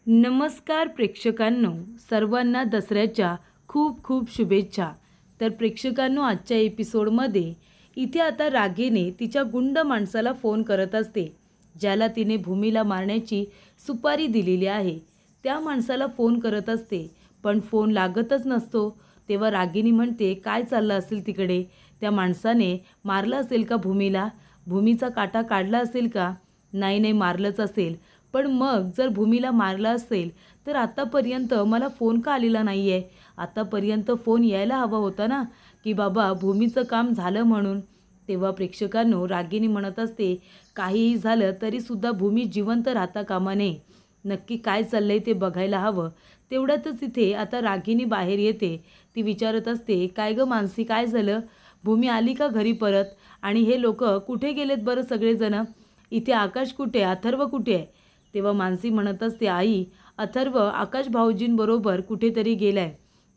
नमस्कार प्रेक्षकांनो, सर्वांना दसऱ्याच्या खूप खूप शुभेच्छा। तर प्रेक्षकांनो, आजच्या एपिसोडमध्ये इथे आता रागीने तिच्या गुंड माणसाला फोन करत असते, ज्याला तिने भूमीला मारण्याची सुपारी दिलेली आहे। त्या माणसाला फोन करत असते, पण फोन लागतच नसतो। तेव्हा रागिनी म्हणते, काय चाललं असेल तिकडे? त्या माणसाने मारलं असेल का भूमीला? भूमीचा काटा काढला असेल का? नाही नाही, मारलंच असेल। पण मग जर भूमीला मारलं असेल तर आतापर्यंत मला फोन का आलेला नाही आहे? आतापर्यंत फोन यायला हवा होता ना, की बाबा भूमीचं काम झालं म्हणून। तेव्हा प्रेक्षकांनो, रागिनी म्हणत असते, काहीही झालं तरीसुद्धा भूमी जिवंत राहता कामा नये। नक्की काय चाललंय ते बघायला हवं। तेवढ्यातच इथे आता रागिनी बाहेर येते। ती विचारत असते, काय गं मानसी, काय झालं? भूमी आली का घरी परत? आणि हे लोक कुठे गेलेत बरं सगळेजण? इथे आकाश कुठे, अथर्व कुठे आहे? तेव्हा मानसी म्हणत असते, आई, अथर्व आकाश भाऊजींबरोबर कुठेतरी गेलाय,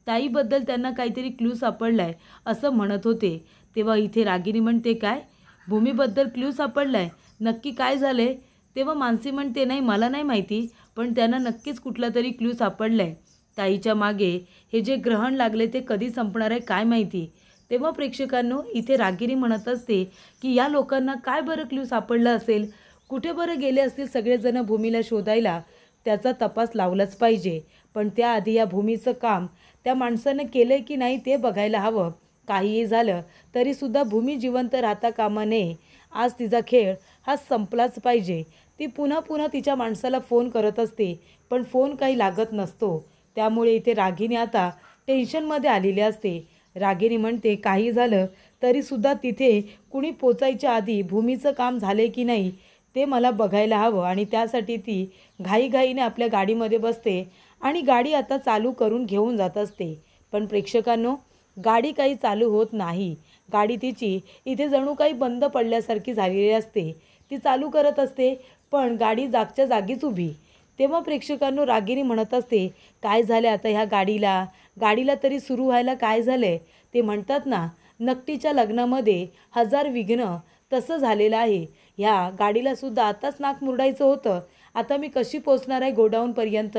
ताईबद्दल त्यांना काहीतरी क्लू सापडलाय असं म्हणत होते। तेव्हा इथे रागिनी म्हणते, काय? भूमीबद्दल क्लू सापडलाय? नक्की काय झालंय? तेव्हा मानसी म्हणते, नाही मला नाही माहिती, पण त्यांना नक्कीच कुठला तरी क्लू सापडलाय। ताईच्या मागे हे जे ग्रहण लागले ते कधी संपणार आहे काय माहिती। तेव्हा प्रेक्षकांनो, इथे रागिनी म्हणत असते की या लोकांना काय बरं क्लू सापडला असेल? कुठे बरं गेले असतील सगळेजण भूमीला शोधायला? त्याचा तपास लावलाच पाहिजे। पण त्याआधी या भूमीचं काम त्या माणसानं केलंय की नाही ते बघायला हवं। काहीही झालं तरीसुद्धा भूमी जिवंत राहता कामा नये। आज तिचा खेळ हा संपलाच पाहिजे। ती पुन्हा पुन्हा तिच्या माणसाला फोन करत असते, पण फोन काही लागत नसतो। त्यामुळे इथे रागिनी आता टेन्शनमध्ये आलेली असते। रागिनी म्हणते, काही झालं तरीसुद्धा तिथे कुणी पोचायच्या आधी भूमीचं काम झाले की नाही ते मला बघायला हवं। आणि त्यासाठी ती घाईघाईने आपल्या गाडीमध्ये बसते आणि गाडी आता चालू करून घेऊन जात असते। पण प्रेक्षकांनो, गाडी काही चालू होत नाही। गाडी तिची इथे जणू काही बंद पडल्यासारखी झालेली असते। ती चालू करत असते, पण गाडी जागच्या जागीच उभी। तेव्हा प्रेक्षकांनो, रागिनी म्हणत असते, काय झालं आता ह्या गाडीला? गाडीला तरी सुरू व्हायला काय झालंय? ते म्हणतात ना, नकटीच्या लग्नामध्ये हजार विघ्न, तसं झालेलं आहे। ह्या गाडीला सुद्धा आताच नाक मुरडायचं होतं। आता मी कशी पोचणार आहे गोडाऊनपर्यंत?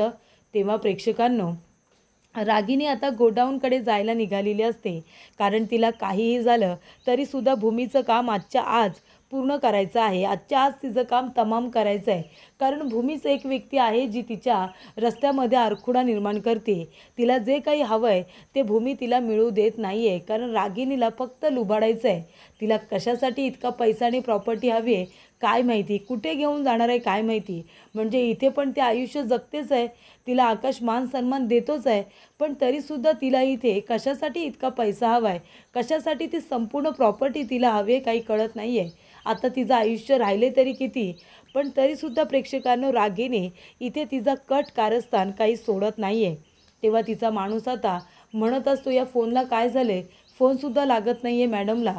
तेव्हा प्रेक्षकांनो, रागिनी आता गोडाऊनकडे जायला निघालेली असते, कारण तिला काहीही झालं तरीसुद्धा भूमीचं काम आजच्या आज पूर्ण करायचं आहे। आजच्या आज तिचं काम तमाम करायचं आहे, कारण भूमीच एक व्यक्ती आहे जी तिच्या रस्त्यामध्ये आरखुडा निर्माण करते। तिला जे काही हवं आहे ते भूमी तिला मिळू देत नाही आहे, कारण रागिनीला फक्त लुबाडायचं आहे। तिला कशासाठी इतका पैसा आणि प्रॉपर्टी हवी आहे काय माहिती, कुठे घेऊन जाणार आहे काय माहिती। म्हणजे इथे पण ते आयुष्य जगतेच आहे, तिला आकाश मान सन्मान देतोच आहे, पण तरीसुद्धा तिला इथे कशासाठी इतका पैसा हवा आहे, कशासाठी ती संपूर्ण प्रॉपर्टी तिला हवी आहे काही कळत नाही आहे। आता तिचं आयुष्य राहिले तरी किती, पण तरीसुद्धा प्रेक्षकांनो, रागिनी इथे तिचा कट कारस्थान काही सोडत नाही आहे। तेव्हा तिचा माणूस आता म्हणत असतो, या फोनला काय झालं आहे? फोनसुद्धा लागत नाही आहे मॅडमला।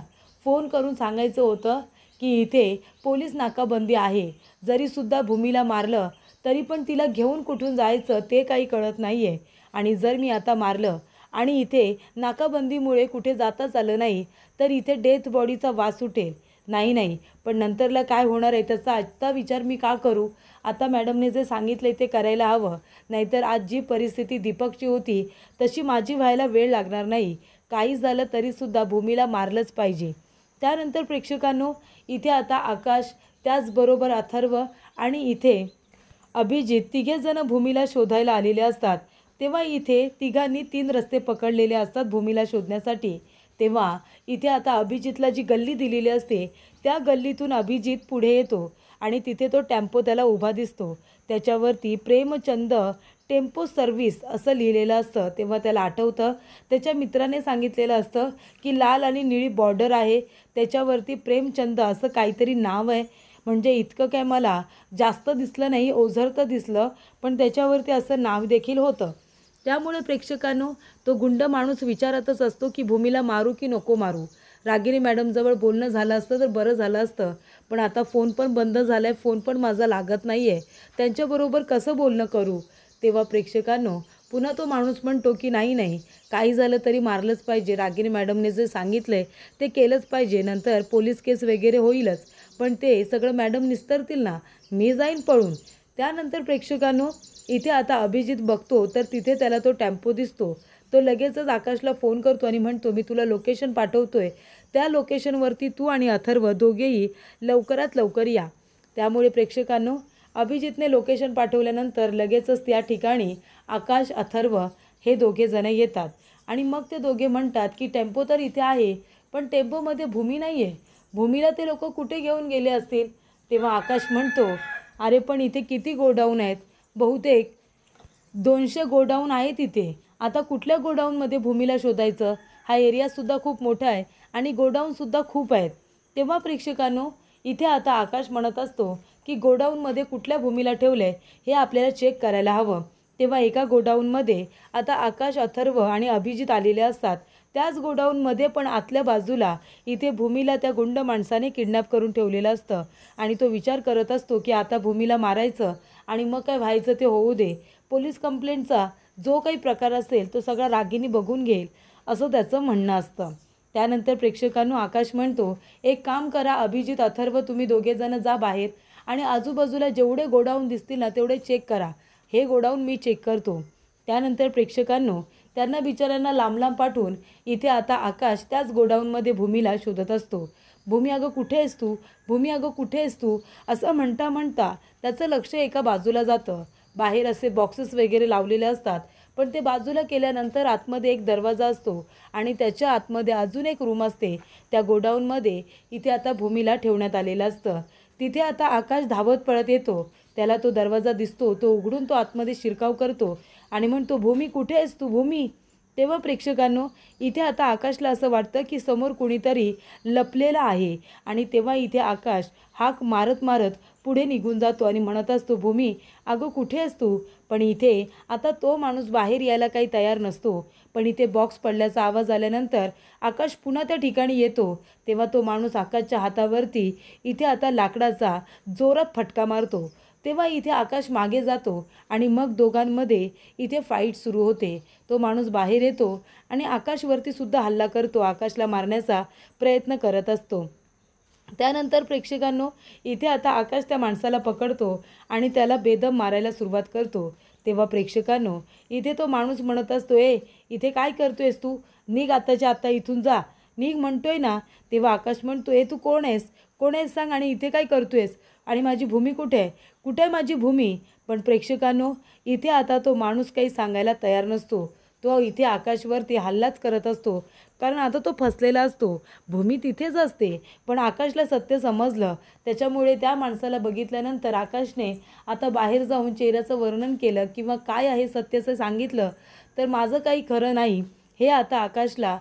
फोन करून सांगायचं होतं की इथे पोलीस नाकाबंदी आहे, जरीसुद्धा भूमीला मारलं तरी पण तिला घेऊन कुठून जायचं ते काही कळत नाही आहे। आणि जर मी आता मारलं आणि इथे नाकाबंदीमुळे कुठे जाताच आलं नाही तर इथे डेथ बॉडीचा वास सुटेल। नाही नाही, पण नंतरला काय होणार आहे त्याचा आत्ता विचार मी का करू? आता मॅडमने जे सांगितले ते करायला हवं, नाहीतर आज जी परिस्थिती दीपकची होती तशी माझी व्हायला वेळ लागणार नाही। काही झालं तरीसुद्धा भूमीला मारलंच पाहिजे। त्यानंतर प्रेक्षकांनो, इथे आता आकाश, त्याचबरोबर अथर्व आणि इथे अभिजित तिघेजण भूमीला शोधायला आलेले असतात। तेव्हा इथे तिघांनी 3 रस्ते पकडलेले असतात भूमीला शोधण्यासाठी। तेव्हा इथे आता अभिजितला जी गल्ली दिलेली असते त्या गल्लीतून अभिजित पुढे येतो आणि तिथे तो टेम्पो त्याला उभा दिसतो। त्याच्यावरती प्रेमचंद टेम्पो सर्व्हिस असं लिहिलेलं असतं। तेव्हा त्याला आठवतं, त्याच्या मित्राने सांगितलेलं असतं की लाल आणि निळी बॉर्डर आहे, त्याच्यावरती प्रेमचंद असं काहीतरी नाव आहे। म्हणजे इतकं काय मला जास्त दिसलं नाही, ओझरतं दिसलं, पण त्याच्यावरती असं नाव देखील होतं। त्यामुळे प्रेक्षकांनो, तो गुंड माणूस विचारतच असतो की भूमीला मारू की नको मारू? रागिनी मॅडमजवळ बोलणं झालं असतं तर बरं झालं असतं, पण आता फोन पण बंद झाला आहे, फोन पण माझा लागत नाही आहे, त्यांच्याबरोबर कसं बोलणं करू? तेव्हा प्रेक्षकांनो, पुन्हा तो माणूस म्हणतो की नाही नाही, काही झालं तरी मारलंच पाहिजे। रागिनी मॅडमने जे सांगितलं ते केलंच पाहिजे, नंतर पोलीस केस वगैरे होईलच, पण ते सगळं मॅडम निस्तरतील ना, मी जाईन पळून। त्यानंतर प्रेक्षकांनो, इथे आता अभिजित बघतो तर तिथे त्याला तो टेम्पो दिसतो. तो लगेचच आकाशला फोन करतो आणि म्हणतो, मी तुला लोकेशन पाठवतोय, त्या लोकेशनवरती तू आणि अथर्व दोघेही लवकरात लवकर या. त्यामुळे प्रेक्षकांनो, अभिजितने लोकेशन पाठवल्यानंतर लगेचच त्या ठिकाणी आकाश, अथर्व हे दोघे जण येतात आणि मग ते दोघे म्हणतात की टेम्पो तर इथे आहे, पण टेम्पोमध्ये भूमी नाही आहे. भूमीला ते लोक कुठे घेऊन गेले असतील? तेव्हा आकाश म्हणतो, अरे पण इथे किती गोडाऊन आहेत, बहुतेक 200 गोडाऊन आहे तिथे. आता कुठल्या गोडाऊनमध्ये भूमीला शोधायचं? हा एरियासुद्धा खूप मोठा आहे आणि गोडाऊनसुद्धा खूप आहेत. तेव्हा प्रेक्षकांनो, इथे आता आकाश म्हणत असतो की गोडाऊनमध्ये कुठल्या भूमीला ठेवलं आहे हे आपल्याला चेक करायला हवं. तेव्हा एका गोडाऊनमध्ये आता आकाश, अथर्व आणि अभिजित आलेले असतात. त्याच गोडाऊनमध्ये पण आतल्या बाजूला इथे भूमीला त्या गुंड माणसाने किडनॅप करून ठेवलेलं असतं आणि तो विचार करत असतो की आता भूमीला मारायचं आणि मग काय व्हायचं ते होऊ दे. पोलीस कंप्लेंटचा जो काही प्रकार असेल तो सगळा रागिनी बघून घेईल, असं त्याचं म्हणणं असतं. त्यानंतर प्रेक्षकांनो, आकाश म्हणतो, एक काम करा अभिजित, अथर्व, तुम्ही दोघेजण जा बाहेर आणि आजूबाजूला जेवढे गोडाऊन दिसतील ना तेवढे चेक करा. हे गोडाऊन मी चेक करतो. त्यानंतर प्रेक्षकांनो, त्यांना बिचाऱ्यांना लांब लांब पाठवून इथे आता आकाश त्याच गोडाऊनमध्ये भूमीला शोधत असतो. भूमी, अगं कुठे आहेस तू? भूमी, अगं कुठे आहेस तू? असं म्हणता म्हणता त्याचं लक्ष एका बाजूला जातं. बाहेर असे बॉक्सेस वगैरे लावलेले असतात, पण ते बाजूला केल्यानंतर आतमध्ये एक दरवाजा असतो आणि त्याच्या आतमध्ये अजून एक रूम असते. त्या गोडाऊनमध्ये इथे आता भूमीला ठेवण्यात आलेलं असतं. तिथे आता आकाश धावत पळत येतो. त्याला तो दरवाजा दिसतो. तो उघडून तो आतमध्ये शिरकाव करतो आणि म्हणतो, भूमी कुठे आहेस तू भूमी? तेव्हा प्रेक्षकांनो, इथे आता आकाशला असं वाटतं की समोर कुणीतरी लपलेलं आहे आणि तेव्हा इथे आकाश हाक मारत मारत पुढे निघून जातो आणि म्हणत असतो, भूमी, अगं कुठे आहेस तू? पण इथे आता तो माणूस बाहेर यायला काही तयार नसतो. पण इथे बॉक्स पडल्याचा आवाज आल्यानंतर आकाश पुन्हा त्या ठिकाणी येतो. तेव्हा तो माणूस आकाशच्या हातावरती इथे आता लाकडाचा जोरात फटका मारतो. तेव्हा इथे आकाश मागे जातो आणि मग दोघांमध्ये इथे फाईट सुरू होते. तो माणूस बाहेर येतो आणि आकाशवरती सुद्धा हल्ला करतो, आकाशला मारण्याचा प्रयत्न करत असतो. त्यानंतर प्रेक्षकांनो, इथे आता आकाश त्या माणसाला पकडतो आणि त्याला बेदम मारायला सुरुवात करतो. तेव्हा प्रेक्षकांनो, इथे तो माणूस म्हणत असतो, इथे काय करतोयस तू? निघ आताच्या आत्ता इथून जा, निघ म्हणतोय ना. तेव्हा आकाश म्हणतो, तू कोण आहेस? कोण आहेस सांग, आणि इथे काय करतोयस? आणि माझी भूमी कुठे आहे? कुठे आहे माझी भूमी? पण प्रेक्षकांनो, इथे आता तो माणूस काही सांगायला तयार नसतो. तो इथे आकाशवरती हल्लाच करत असतो, कारण आता तो फसलेला असतो. भूमी तिथेच असते, पण आकाशला सत्य समजलं. त्याच्यामुळे त्या माणसाला बघितल्यानंतर आकाशने आता बाहेर जाऊन चेहऱ्याचं वर्णन केलं किंवा काय आहे सत्याचं सांगितलं, तर माझं काही खरं नाही हे आता आकाशला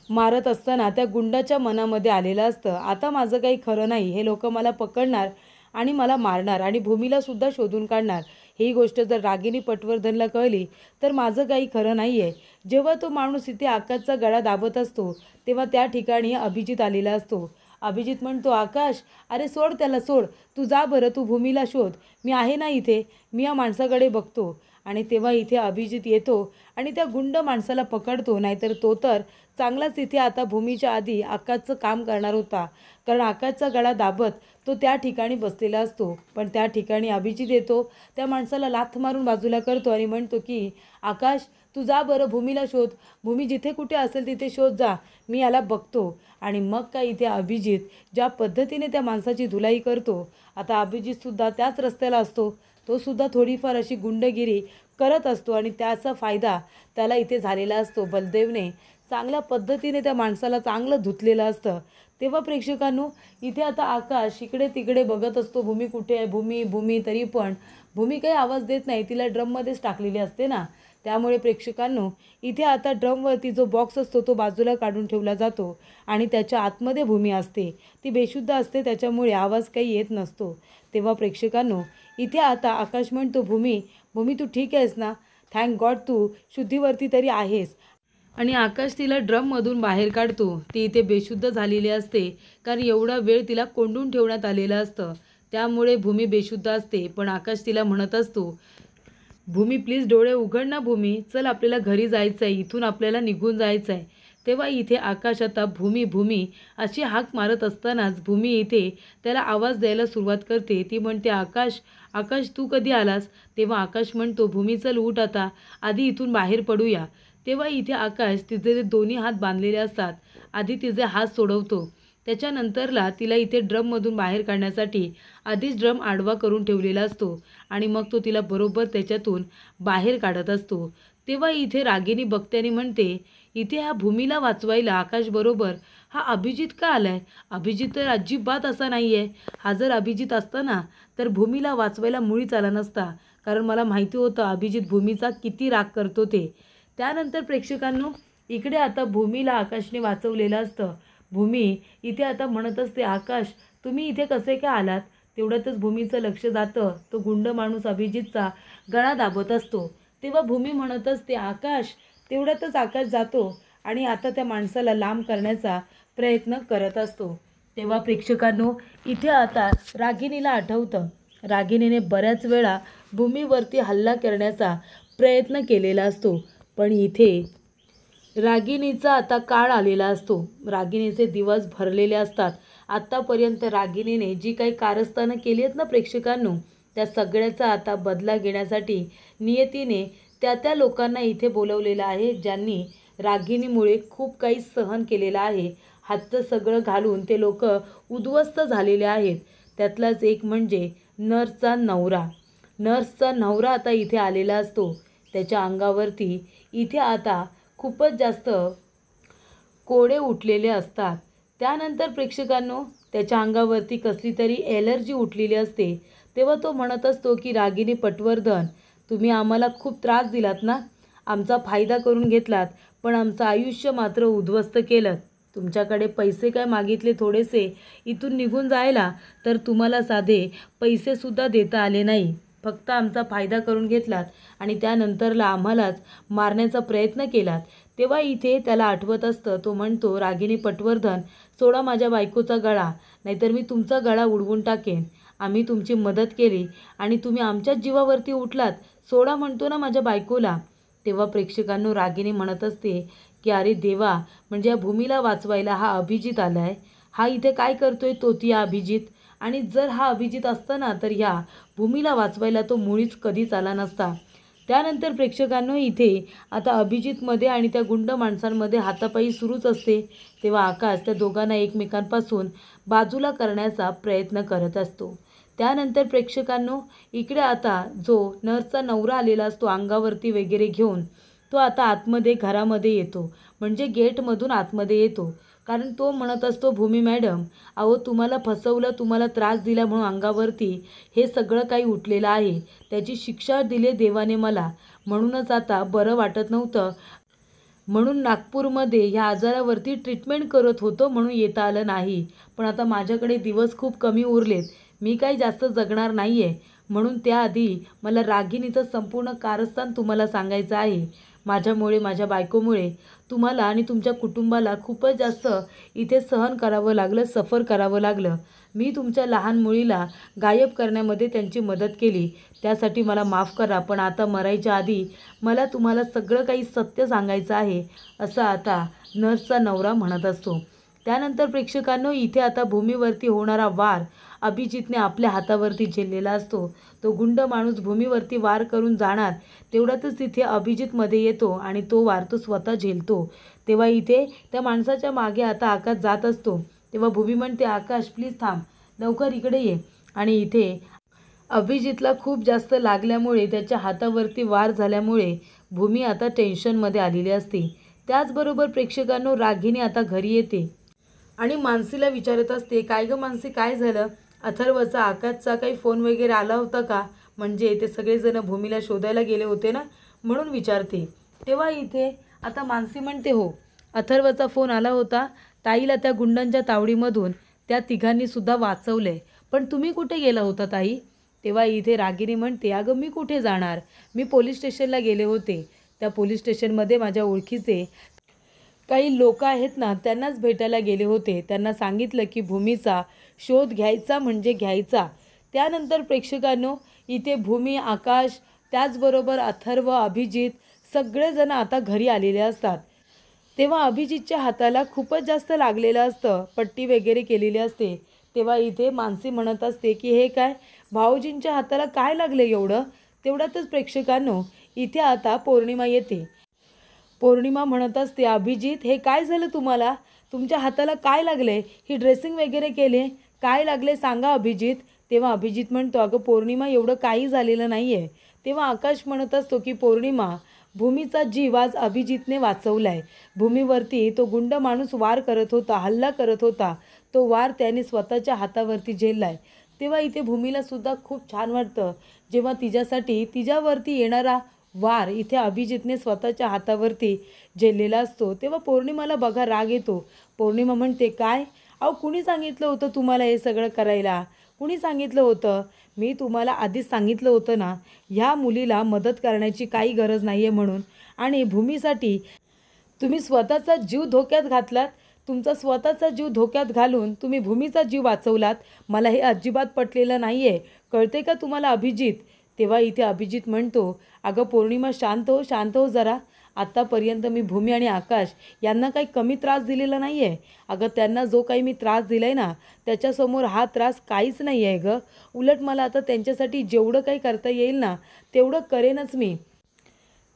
मारत असताना त्या गुंडाच्या मनामध्ये आलेलं असतं. आता माझं काही खरं नाही, हे लोक मला पकडणार आणि मला मारणार आणि भूमीला सुद्धा शोधून काढणार. ही गोष्ट जर रागिनी पटवर्धनला कळली तर माझं काही खरं नाही आहे. जेव्हा तो माणूस इथे आकाशचा गळा दाबत असतो तेव्हा त्या ठिकाणी अभिजित आलेला असतो. अभिजित म्हणतो, आकाश, अरे सोड त्याला, सोड, तू जा बरं, तू भूमीला शोध, मी आहे ना इथे, मी या माणसाकडे बघतो. आणि तेव्हा इथे अभिजित येतो आणि त्या गुंड माणसाला पकडतो. नाहीतर तो तर चांगलाच इथे आता भूमीच्या आधी आकाशचं काम करणार होता, कारण आकाशचा गळा दाबत तो त्या ठिकाणी बसलेला असतो. पण त्या ठिकाणी अभिजित येतो, त्या माणसाला लाथ मारून बाजूला करतो आणि म्हणतो की आकाश, तू जा बरं, भूमीला शोध, भूमी जिथे कुठे असेल तिथे शोध जा, मी याला बघतो. आणि मग काय इथे अभिजित ज्या पद्धतीने त्या माणसाची धुलाई करतो, आता अभिजितसुद्धा त्याच रस्त्याला असतो, तो सुद्धा थोडीफार अशी गुंडगिरी करत असतो आणि त्याचा फायदा त्याला इथे झालेला असतो. बलदेवने चांगल्या पद्धतीने त्या माणसाला चांगलं धुतलेलं असतं. तेव्हा प्रेक्षकांनो, इथे आता आकाश इकडे तिकडे बघत असतो, भूमी कुठे आहे, भूमी भूमी, तरी पण भूमी काही आवाज देत नाही, तिला ड्रममध्येच टाकलेली असते ना. त्यामुळे प्रेक्षकांनो, इथे आता ड्रमवरती जो बॉक्स असतो तो बाजूला काढून ठेवला जातो आणि त्याच्या आतमध्ये भूमी असते. ती बेशुद्ध असते, त्याच्यामुळे आवाज काही येत नसतो. तेव्हा प्रेक्षकांनो, इथे आता आकाश म्हणतो, भूमी भूमी, तू ठीक आहेस ना? थँक गॉड तू शुद्धीवरती तरी आहेस. आणि आकाश तिला ड्रममधून बाहेर काढतो. ती इथे बेशुद्ध झालेली असते, कारण एवढा वेळ तिला कोंडून ठेवण्यात आलेलं असतं, त्यामुळे भूमी बेशुद्ध असते. पण आकाश तिला म्हणत असतो, भूमी प्लीज डोळे उघड ना भूमी, चल आपल्याला घरी जायचं आहे, इथून आपल्याला निघून जायचं आहे. तेव्हा इथे आकाश आता भूमी भूमी अशी हाक मारत असतानाच भूमी इथे त्याला आवाज द्यायला सुरुवात करते. ती म्हणते, आकाश आकाश तू कधी आलास? तेव्हा आकाश म्हणतो, भूमी चल उठ आता, आधी इथून बाहेर पडूया. तेव्हा इथे आकाश तिचे जे दोन्ही हात बांधलेले असतात आधी तिचे हात सोडवतो. त्याच्यानंतरला तिला इथे ड्रममधून बाहेर काढण्यासाठी आधीच ड्रम आडवा करून ठेवलेला असतो आणि मग तो तिला बरोबर त्याच्यातून बाहेर काढत असतो. तेव्हा इथे रागिनी बघते आणि म्हणते, इथे ह्या भूमीला वाचवायला आकाशबरोबर हा अभिजित का आलाय? अभिजित तर अजिबात असा नाही आहे. हा जर अभिजित असता ना तर भूमीला वाचवायला मुळीच आला नसता, कारण मला माहिती होतं अभिजित भूमीचा किती राग करतो ते. त्यानंतर प्रेक्षकांनो, इकडे आता भूमीला आकाशने वाचवलेलं असतं. भूमी इथे आता म्हणत असते, आकाश तुम्ही इथे कसे काय आलात? तेवढ्यातच भूमीचं लक्ष जातं. तो गुंड माणूस अभिजितचा गळा दाबत असतो. तेव्हा भूमी म्हणत असते, आकाश. तेवढ्यातच आकाश जातो आणि आता त्या माणसाला लांब करण्याचा प्रयत्न करत असतो. तेव्हा प्रेक्षकांनो, इथे आता रागिनीला आठवतं. रागिनीने बऱ्याच वेळा भूमीवरती हल्ला करण्याचा प्रयत्न केलेला असतो, पण इथे रागिनीचा आता काळ आलेला असतो. रागिनीचे दिवस भरलेले असतात. आत्तापर्यंत रागिनीने जी काही कारस्थानं केली आहेत ना प्रेक्षकांनो, त्या सगळ्याचा आता बदला घेण्यासाठी नियतीने त्या लोकांना इथे बोलवलेलं आहे, ज्यांनी रागिनीमुळे खूप काही सहन केलेलं आहे. हातचं सगळं घालून ते लोक उद्ध्वस्त झालेले आहेत. त्यातलाच एक म्हणजे नर्सचा नवरा. नर्सचा नवरा आता इथे आलेला असतो. त्याच्या अंगावरती इथे आता खूपच जास्त कोडे उठलेले असतात. त्यानंतर प्रेक्षकांनो, त्याच्या अंगावरती कसली तरी ॲलर्जी उठलेली असते. तेव्हा तो म्हणत असतो की रागिनी पटवर्धन, तुम्ही आम्हाला खूप त्रास दिलात ना, आमचा फायदा करून घेतलात, पण आमचं आयुष्य मात्र उद्ध्वस्त केलं. तुमच्याकडे पैसे काय मागितले थोडेसे इथून निघून जायला, तर तुम्हाला साधे पैसेसुद्धा देता आले नाही. फक्त आमचा फायदा करून घेतलात आणि त्यानंतरला आम्हालाच मारण्याचा प्रयत्न केलात. तेव्हा इथे त्याला आठवत असतं. तो म्हणतो, रागिनी पटवर्धन, सोडा माझ्या बायकोचा गळा, नाहीतर मी तुमचा गळा उडवून टाकेन. आम्ही तुमची मदत केली आणि तुम्ही आमच्याच जीवावरती उठलात. सोडा म्हणतो ना माझ्या बायकोला. तेव्हा प्रेक्षकांनो, रागिनी म्हणत असते की अरे देवा, म्हणजे या भूमीला वाचवायला हा अभिजित आलाय. हा इथे काय करतोय तोतिया अभिजित? आणि जर हा अभिजित असता ना तर ह्या भूमीला वाचवायला तो मुळीच कधीच आला नसता. त्यानंतर प्रेक्षकांनो, इथे आता अभिजितमध्ये आणि त्या गुंड माणसांमध्ये हातापाई सुरूच असते. तेव्हा आकाश त्या दोघांना एकमेकांपासून बाजूला करण्याचा प्रयत्न करत असतो. त्यानंतर प्रेक्षकांनो, इकडे आता जो नर्सचा नवरा आलेला असतो अंगावरती वगैरे घेऊन, तो आता आतमध्ये घरामध्ये येतो, म्हणजे गेटमधून आतमध्ये येतो. कारण तो म्हणत असतो, भूमी मॅडम, अहो तुम्हाला फसवलं, तुम्हाला त्रास दिला म्हणून अंगावरती हे सगळं काही उठलेलं आहे. त्याची शिक्षा दिली देवाने मला, म्हणूनच आता बरं वाटत नव्हतं, म्हणून नागपूरमध्ये ह्या आजारावरती ट्रीटमेंट करत होतो, म्हणून येता आलं नाही. पण आता माझ्याकडे दिवस खूप कमी उरलेत, मी काही जास्त जगणार नाही आहे. म्हणून त्याआधी मला रागिनीचं संपूर्ण कारस्थान तुम्हाला सांगायचं आहे. माझ्यामुळे, माझ्या बायकोमुळे तुम्हाला आणि तुमच्या कुटुंबाला खूपच जास्त इथे सहन करावं लागलं, सफर करावं लागलं. मी तुमच्या लहान मुलीला गायब करण्यामध्ये त्यांची मदत केली, त्यासाठी मला माफ करा. पण आता मरायच्या आधी मला तुम्हाला सगळं काही सत्य सांगायचं आहे, असं आता नर्सचा नवरा म्हणत असतो. त्यानंतर प्रेक्षकांनो, इथे आता भूमीवरती होणारा वार अभिजितने आपल्या हातावरती झेललेला असतो. तो गुंड माणूस भूमीवरती वार करून जाणार, तेवढ्यातच तिथे अभिजितमध्ये येतो आणि तो वार तो स्वतः झेलतो. तेव्हा इथे त्या माणसाच्या मागे आता आकाश जात असतो. तेव्हा भूमी म्हणते, आकाश प्लीज थांब, लवकर इकडे ये. आणि इथे अभिजितला खूप जास्त लागल्यामुळे, त्याच्या हातावरती वार झाल्यामुळे भूमी आता टेन्शनमध्ये आलेली असते. त्याचबरोबर प्रेक्षकांनो, रागिनी आता घरी येते आणि मानसीला विचारत असते, काय गं मानसी, काय झालं? अथर्वचा, आकाशचा काही फोन वगैरे आला होता का? म्हणजे ते सगळेजण भूमीला शोधायला गेले होते ना, म्हणून विचारते. तेव्हा इथे आता मानसी म्हणते, हो अथर्वचा फोन आला होता. ताईला त्या गुंडांच्या तावडीमधून त्या तिघांनी सुद्धा वाचवलंय. पण तुम्ही कुठे गेला होता ताई? तेव्हा इथे रागिनी म्हणते, अगं मी कुठे जाणार, मी पोलीस स्टेशनला गेले होते. त्या पोलीस स्टेशनमध्ये माझ्या ओळखीचे काही लोक आहेत ना, त्यांनाच भेटायला गेले होते. त्यांना सांगितलं की भूमीचा शोध घ्यायचा म्हणजे घ्यायचा. त्यानंतर प्रेक्षकांनो, इथे भूमी, आकाश, त्याचबरोबर अथर्व, अभिजित सगळेजण आता घरी आलेले असतात. तेव्हा अभिजितच्या हाताला खूपच जास्त लागलेलं असतं, पट्टी वगैरे केलेली असते. तेव्हा इथे मानसी म्हणत असते की हे काय, भाऊजींच्या हाताला काय लागलं एवढं. तेवढ्यातच प्रेक्षकांनो इथे आता पौर्णिमा येते. पौर्णिमा म्हणत असते, अभिजित हे काय झालं तुम्हाला, तुमच्या हाताला काय लागले, ही ड्रेसिंग वगैरे केले, काय लागले सांगा अभिजित. तेव्हा अभिजित म्हणतो, अगं पौर्णिमा एवढं काही झालेलं नाही आहे. तेव्हा आकाश म्हणत असतो की पौर्णिमा, भूमीचा जीव आज अभिजितने वाचवलाय. भूमीवरती तो गुंड माणूस वार करत होता, हल्ला करत होता, तो वार त्याने स्वतःच्या हातावरती झेललाय. तेव्हा इथे भूमीला सुद्धा खूप छान वाटतं, जेव्हा तिच्यावरती येणारा वार इथे अभिजितने स्वतःच्या हातावरती झेललेला असतो. तेव्हा पौर्णिमाला बघा राग येतो. पौर्णिमा म्हणते, काय अहो कुणी सांगितलं होतं तुम्हाला हे सगळं करायला, कुणी सांगितलं होतं. मी तुम्हाला आधीच सांगितलं होतं ना, ह्या मुलीला मदत करण्याची काही गरज नाही आहे म्हणून. आणि भूमीसाठी तुम्ही स्वतःचा जीव धोक्यात घातलात. तुमचा स्वतःचा जीव धोक्यात घालून तुम्ही भूमीचा जीव वाचवलात. मला हे अजिबात पटलेलं नाही आहे, कळते का तुम्हाला अभिजित. तेव्हा इथे अभिजित म्हणतो, अगं पौर्णिमा शांत हो जरा. आत्तापर्यंत मी भूमी आणि आकाश यांना काही कमी त्रास दिलेला नाही आहे. अगं त्यांना जो काही मी त्रास दिला आहे ना, त्याच्यासमोर हा त्रास काहीच नाही आहे गं. उलट मला आता त्यांच्यासाठी जेवढं काही करता येईल ना, तेवढं करेनच मी.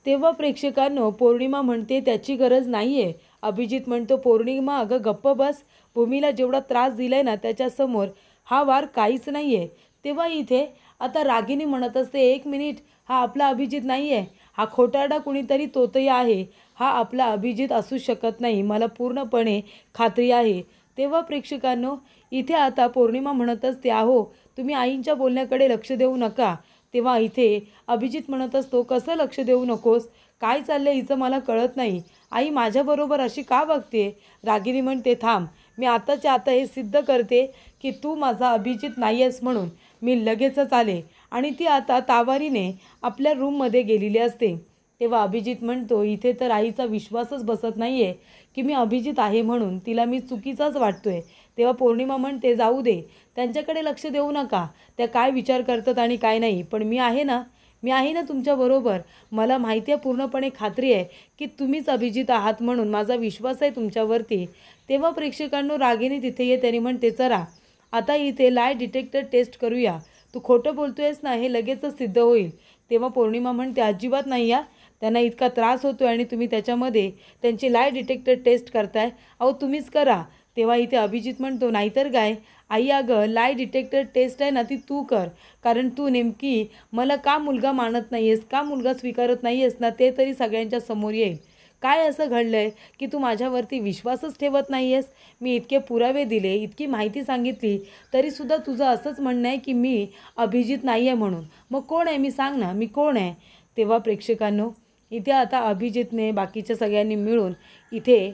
तेव्हा प्रेक्षकांनो पौर्णिमा म्हणते त्याची गरज नाही आहे. अभिजित म्हणतो, पौर्णिमा अगं गप्प बस. भूमीला जेवढा त्रास दिलाय ना, त्याच्यासमोर हा वार काहीच नाही आहे. तेव्हा इथे आता रागिनी म्हणत असते, एक मिनिट, हा आपला अभिजित नाही आहे, हा खोटारडा कुणीतरी तोतया आहे. हा आपला अभिजित असू शकत नाही, मला पूर्णपणे खात्री आहे. तेव्हा प्रेक्षकांनो इथे आता पौर्णिमा म्हणत असते, अहो तुम्ही आईंच्या बोलण्याकडे लक्ष देऊ नका. तेव्हा इथे अभिजित म्हणत असतो, कसं लक्ष देऊ नकोस, काय चाललंय हिचं मला कळत नाही. आई माझ्याबरोबर अशी का वागते. रागिनी म्हणते, थांब, मी आताच्या आता हे सिद्ध करते की तू माझा अभिजित नाही आहेस म्हणून. मी लगेचच आले. आणि ती आता तावारीने आपल्या रूममध्ये गेलेली असते. तेव्हा अभिजित म्हणतो, इथे तर आईचा विश्वासच बसत नाही आहे की मी अभिजित आहे म्हणून, तिला मी चुकीचाच वाटतोय. तेव्हा पौर्णिमा म्हणते, जाऊ दे, त्यांच्याकडे लक्ष देऊ नका, त्या काय विचार करतात आणि काय नाही, पण मी आहे ना, मी आहे ना तुमच्याबरोबर. मला माहिती आहे, पूर्णपणे खात्री आहे की तुम्हीच अभिजित आहात म्हणून माझा विश्वास आहे तुमच्यावरती. तेव्हा प्रेक्षकांनो रागिनी तिथे येते आणि म्हणते, चला आता इथे लाय डिटेक्टर टेस्ट करूया. तू खोटं बोलतोयस ना, हे लगेचच सिद्ध होईल. तेव्हा पौर्णिमा म्हणते, अजिबात नाही या, त्यांना इतका त्रास होतोय आणि तुम्ही त्याच्यामध्ये त्यांची लाय डिटेक्टर टेस्ट करताय. अहो तुम्हीच करा. तेव्हा इथे अभिजित म्हणतो, नाहीतर काय आई, अगं लाय डिटेक्टर टेस्ट आहे ना, ती तू कर. कारण तू नेमकी मला का मुलगा मानत नाही आहेस, का मुलगा स्वीकारत नाही आहेस ना, ते तरी सगळ्यांच्या समोर येईल. काय असं घडलं आहे की तू माझ्यावरती विश्वासच ठेवत नाही आहेस. मी इतके पुरावे दिले, इतकी माहिती सांगितली, तरीसुद्धा तुझं असंच म्हणणं आहे की मी अभिजित नाही आहे म्हणून. मग कोण आहे मी, सांग ना, मी कोण आहे. तेव्हा प्रेक्षकांनो इथे आता अभिजितने बाकीच्या सगळ्यांनी मिळून इथे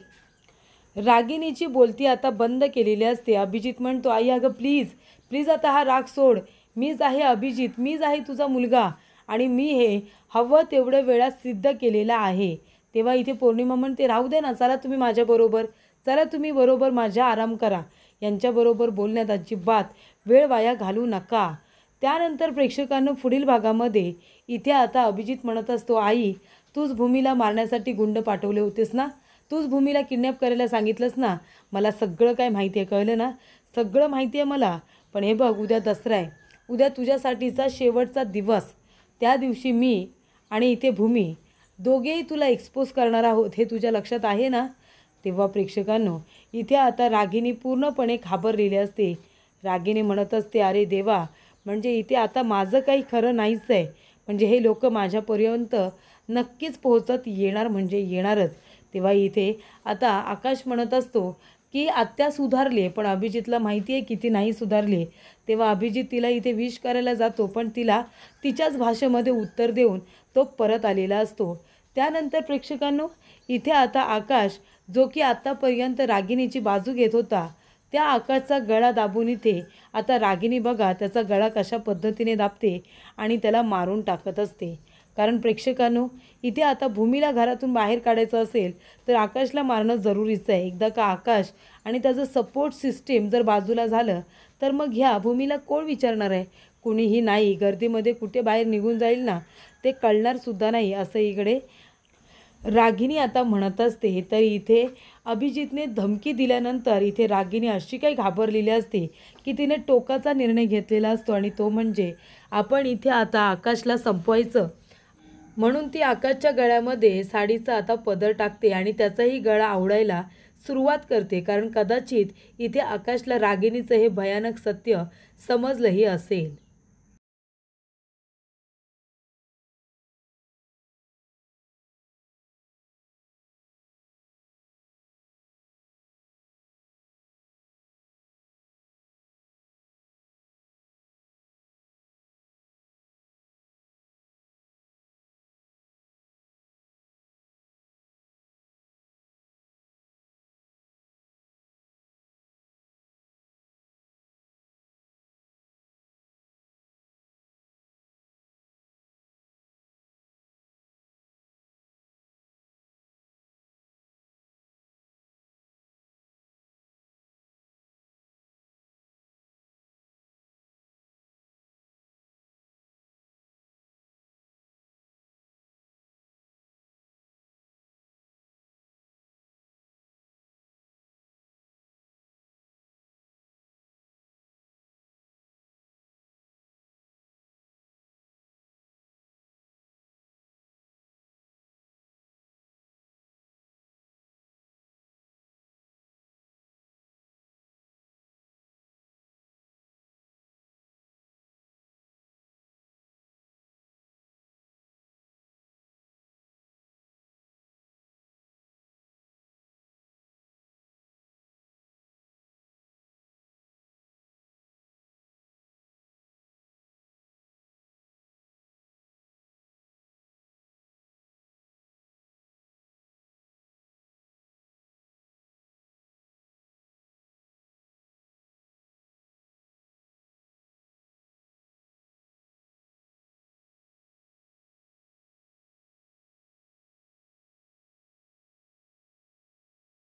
रागिनीची बोलती आता बंद केलेली असते. अभिजित म्हणतो, आई अगं प्लीज प्लीज आता हा राग सोड. मीच आहे अभिजित, मीच आहे तुझा मुलगा आणि मी हे हवं तेवढ्या वेळा सिद्ध केलेलं आहे. तेव्हा इथे पौर्णिमा म्हणते, राहू दे ना, चला तुम्ही माझ्याबरोबर, चला तुम्ही बरोबर माझ्या आराम करा. यांच्याबरोबर बोलण्यात अजिबात वेळ वाया घालू नका. त्यानंतर प्रेक्षकांना पुढील भागामध्ये इथे आता अभिजित म्हणत असतो, आई तूच भूमीला मारण्यासाठी गुंड पाठवले होतेस ना, तूच भूमीला किडनॅप करायला सांगितलंस ना. मला सगळं काय माहिती आहे, कळलं ना, सगळं माहिती आहे मला. पण हे बघ, उद्या दसरा आहे, उद्या तुझ्यासाठीचा शेवटचा दिवस. त्या दिवशी मी आणि इथे भूमी दोघेही तुला एक्सपोज करणार आहोत, हे तुझ्या लक्षात आहे ना. तेव्हा प्रेक्षकांनो इथे आता रागिनी पूर्णपणे घाबरलेली असते. रागिनी म्हणत असते, अरे देवा, म्हणजे इथे आता माझं काही खरं नाहीच आहे. म्हणजे हे लोक माझ्यापर्यंत नक्कीच पोहोचत येणार, म्हणजे येणारच. तेव्हा इथे आता आकाश म्हणत असतो की आत्या सुधारली, पण अभिजितला माहिती आहे की ती नाही सुधारली. तेव्हा अभिजित तिला इथे विश करायला जातो, पण तिला तिच्याच भाषेमध्ये उत्तर देऊन तो परत आलेला असतो. त्यानंतर प्रेक्षकांनो इथे आता आकाश, जो की आत्तापर्यंत रागिनीची बाजू घेत होता, त्या आकाशचा गळा दाबून इथे आता रागिनी बघा त्याचा गळा कशा पद्धतीने दाबते आणि त्याला मारून टाकत असते. कारण प्रेक्षकांनो इथे आता भूमीला घरातून बाहेर काढायचं असेल तर आकाशला मारणं जरुरीचं आहे. एकदा का आकाश आणि त्याचं सपोर्ट सिस्टीम जर बाजूला झालं तर मग ह्या भूमीला कोण विचारणार आहे, कुणीही नाही. गर्दीमध्ये कुठे बाहेर निघून जाईल ना, ते कळणारसुद्धा नाही. असं इकडे रागिनी आता म्हणत असते तर इथे अभिजितने धमकी दिल्यानंतर इथे रागिनी अशी काही घाबरलेली असते की तिने टोकाचा निर्णय घेतलेला असतो आणि तो म्हणजे आपण इथे आता आकाशला संपवायचं. म्हणून ती आकाशच्या गळ्यामध्ये साडीचा आता पदर टाकते आणि त्याचाही गळा आवडायला सुरुवात करते, कारण कदाचित इथे आकाशला रागिनीचं हे भयानक सत्य समजलंही असेल.